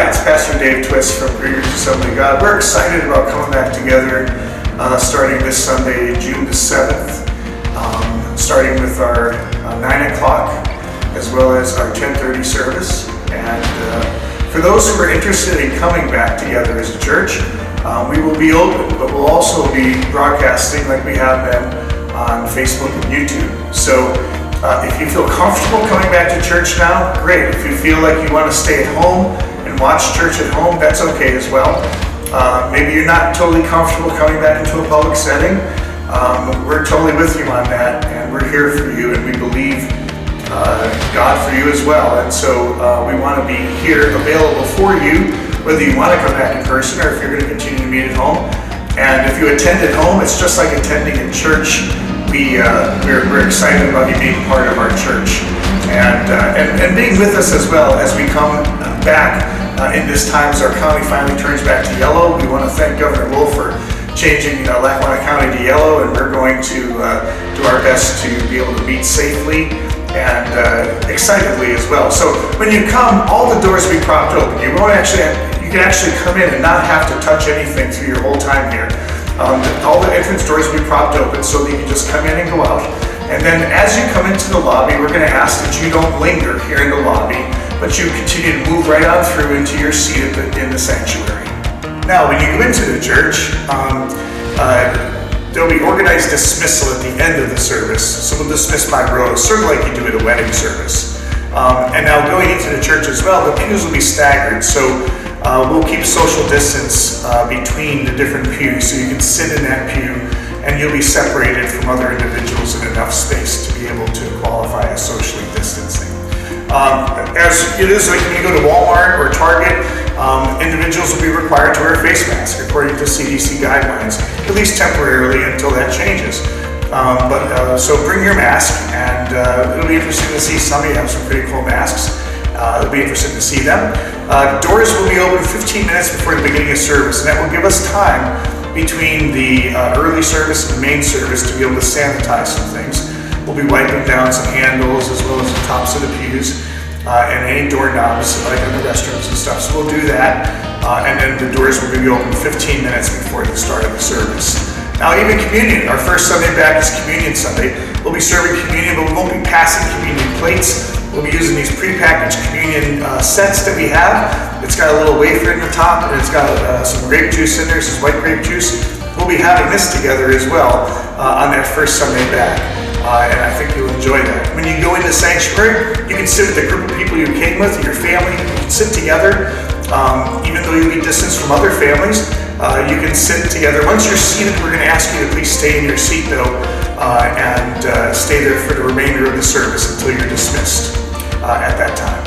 Hi, it's Pastor Dave Twist from Greeters Assembly of God. We're excited about coming back together starting this Sunday, June the 7th, starting with our 9 o'clock as well as our 10:30 service. And for those who are interested in coming back together as a church, we will be open, but we'll also be broadcasting like we have been on Facebook and YouTube. So if you feel comfortable coming back to church now, great. If you feel like you want to stay at home and watch church at home, that's okay as well. Maybe you're not totally comfortable coming back into a public setting. We're totally with you on that, and we're here for you, and we believe God for you as well. And so we want to be here available for you, whether you want to come back in person or if you're going to continue to meet at home. And if you attend at home, it's just like attending in church. We're excited about you being part of our church and being with us as well as we come back in this time as our county finally turns back to yellow. We want to thank Governor Wolf for changing Lackawanna County to yellow, and we're going to do our best to be able to meet safely and excitedly as well. So when you come, all the doors will be propped open. You can actually come in and not have to touch anything through your whole time here. All the entrance doors will be propped open so that you can just come in and go out. And then as you come into the lobby, we're going to ask that you don't linger here in the lobby, but you continue to move right on through into your seat in the sanctuary. Now, when you go into the church, there'll be organized dismissal at the end of the service. So we'll dismiss by rows, sort of like you do at a wedding service. And now going into the church as well, the pews will be staggered. So we'll keep social distance between the different pews, so you can sit in that pew and you'll be separated from other individuals in enough space to be able to qualify as socially distancing. As it is like when you go to Walmart or Target, individuals will be required to wear a face mask according to CDC guidelines, at least temporarily until that changes. So bring your mask, and it'll be interesting to see some of you have some pretty cool masks. It'll be interesting to see them. Doors will be open 15 minutes before the beginning of service, and that will give us time between the early service and the main service to be able to sanitize some things. We'll be wiping down some handles as well as the tops of the pews and any doorknobs like in the restrooms and stuff. So we'll do that, and then the doors will be open 15 minutes before the start of the service. Now, even communion, our first Sunday back is Communion Sunday. We'll be serving communion, but we won't be passing communion plates. We'll be using these prepackaged communion sets that we have. It's got a little wafer in the top, and it's got some grape juice in there, this is white grape juice. We'll be having this together as well on that first Sunday back, and I think you'll enjoy that. When you go into the sanctuary, you can sit with the group of people you came with, your family. You can sit together, even though you'll be distanced from other families. You can sit together. Once you're seated, we're going to ask you to please stay in your seat, though, and stay there for the remainder of the service until you're dismissed at that time.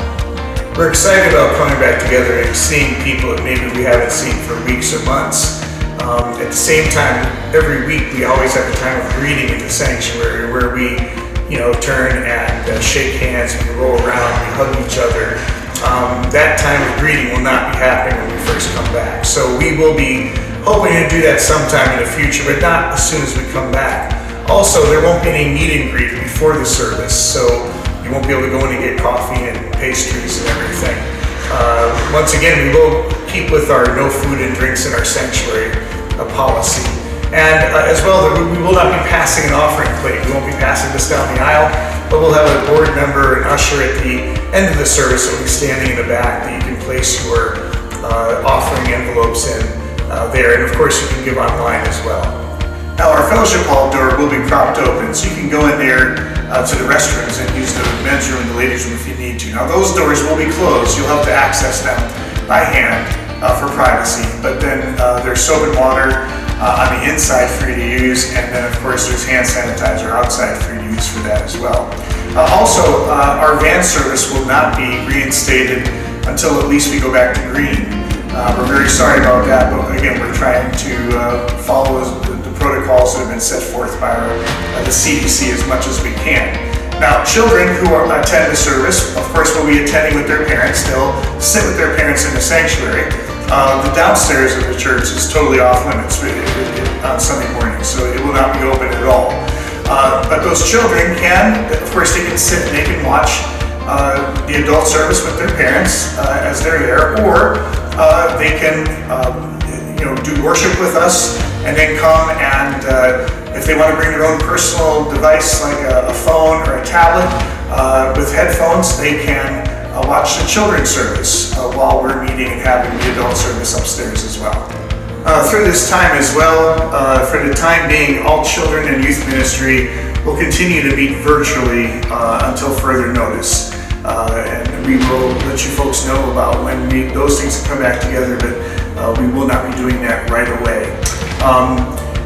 We're excited about coming back together and seeing people that maybe we haven't seen for weeks or months. At the same time, every week we always have a time of greeting in the sanctuary where we, turn and shake hands, we roll around, we hug each other. That time of greeting will not be happening when we first come back. So we will be hoping to do that sometime in the future, but not as soon as we come back. Also, there won't be any meet and greet before the service, so you won't be able to go in and get coffee and pastries and everything. Once again, we will keep with our no food and drinks in our sanctuary policy. And as well, we will not be passing an offering plate. We won't be passing this down the aisle, but we'll have a board member and usher at the end of the service that will be standing in the back that you can place your offering envelopes in there. And of course, you can give online as well. Now, our fellowship hall door will be propped open, so you can go in there to the restrooms and use the men's room and the ladies' room if you need to. Now, those doors will be closed. You'll have to access them by hand for privacy, but then there's soap and water on the inside for you to use, and then of course there's hand sanitizer outside for you to use for that as well. Also, our van service will not be reinstated until at least we go back to green. We're very sorry about that, but again, we're trying to follow the protocols that have been set forth by the CDC as much as we can. Now, children who attend the service, of course, will be attending with their parents. They'll sit with their parents in the sanctuary. The downstairs of the church is totally off limits on Sunday morning, so it will not be open at all. But those children can, of course, they can sit and they can watch the adult service with their parents as they're there, or they can do worship with us and then come and if they want to bring their own personal device like a phone or a tablet with headphones, they can watch the children's service while we're meeting and having the adult service upstairs as well. Through this time as well, for the time being, all children and youth ministry will continue to meet virtually until further notice. And we will let you folks know about when those things come back together, but we will not be doing that right away.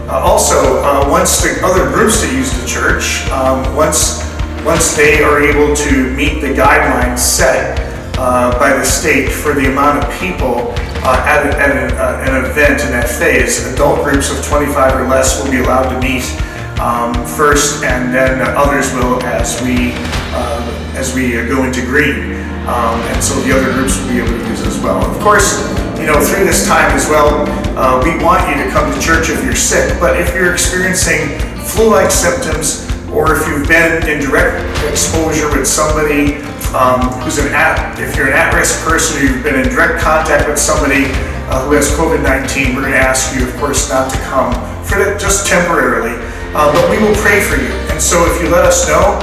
Also, once the other groups that use the church, once they are able to meet the guidelines set by the state for the amount of people at an event in that phase, adult groups of 25 or less will be allowed to meet first, and then others will as we go into green, and so the other groups will be able to use as well. Of course, through this time as well, we want you to come to church if you're sick, but if you're experiencing flu-like symptoms, or if you've been in direct exposure with somebody if you're an at-risk person, or you've been in direct contact with somebody who has COVID-19, we're going to ask you, of course, not to come for that, just temporarily, but we will pray for you. And so if you let us know,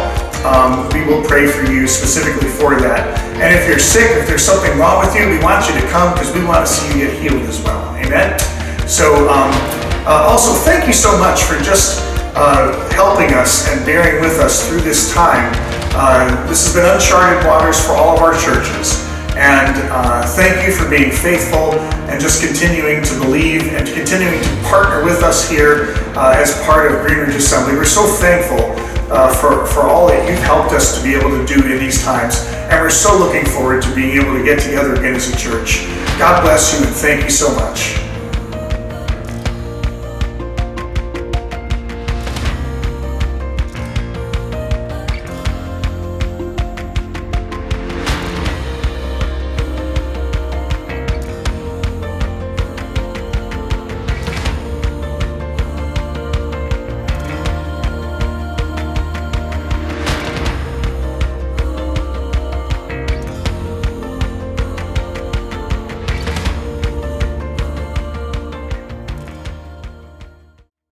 we will pray for you specifically for that. And if you're sick, if there's something wrong with you, we want you to come because we want to see you get healed as well. Amen? So also, thank you so much for just helping us and bearing with us through this time. This has been uncharted waters for all of our churches. And thank you for being faithful and just continuing to believe and continuing to partner with us here as part of Greenridge Assembly. We're so thankful for all that you've helped us to be able to do in these times. And we're so looking forward to being able to get together again as a church. God bless you and thank you so much.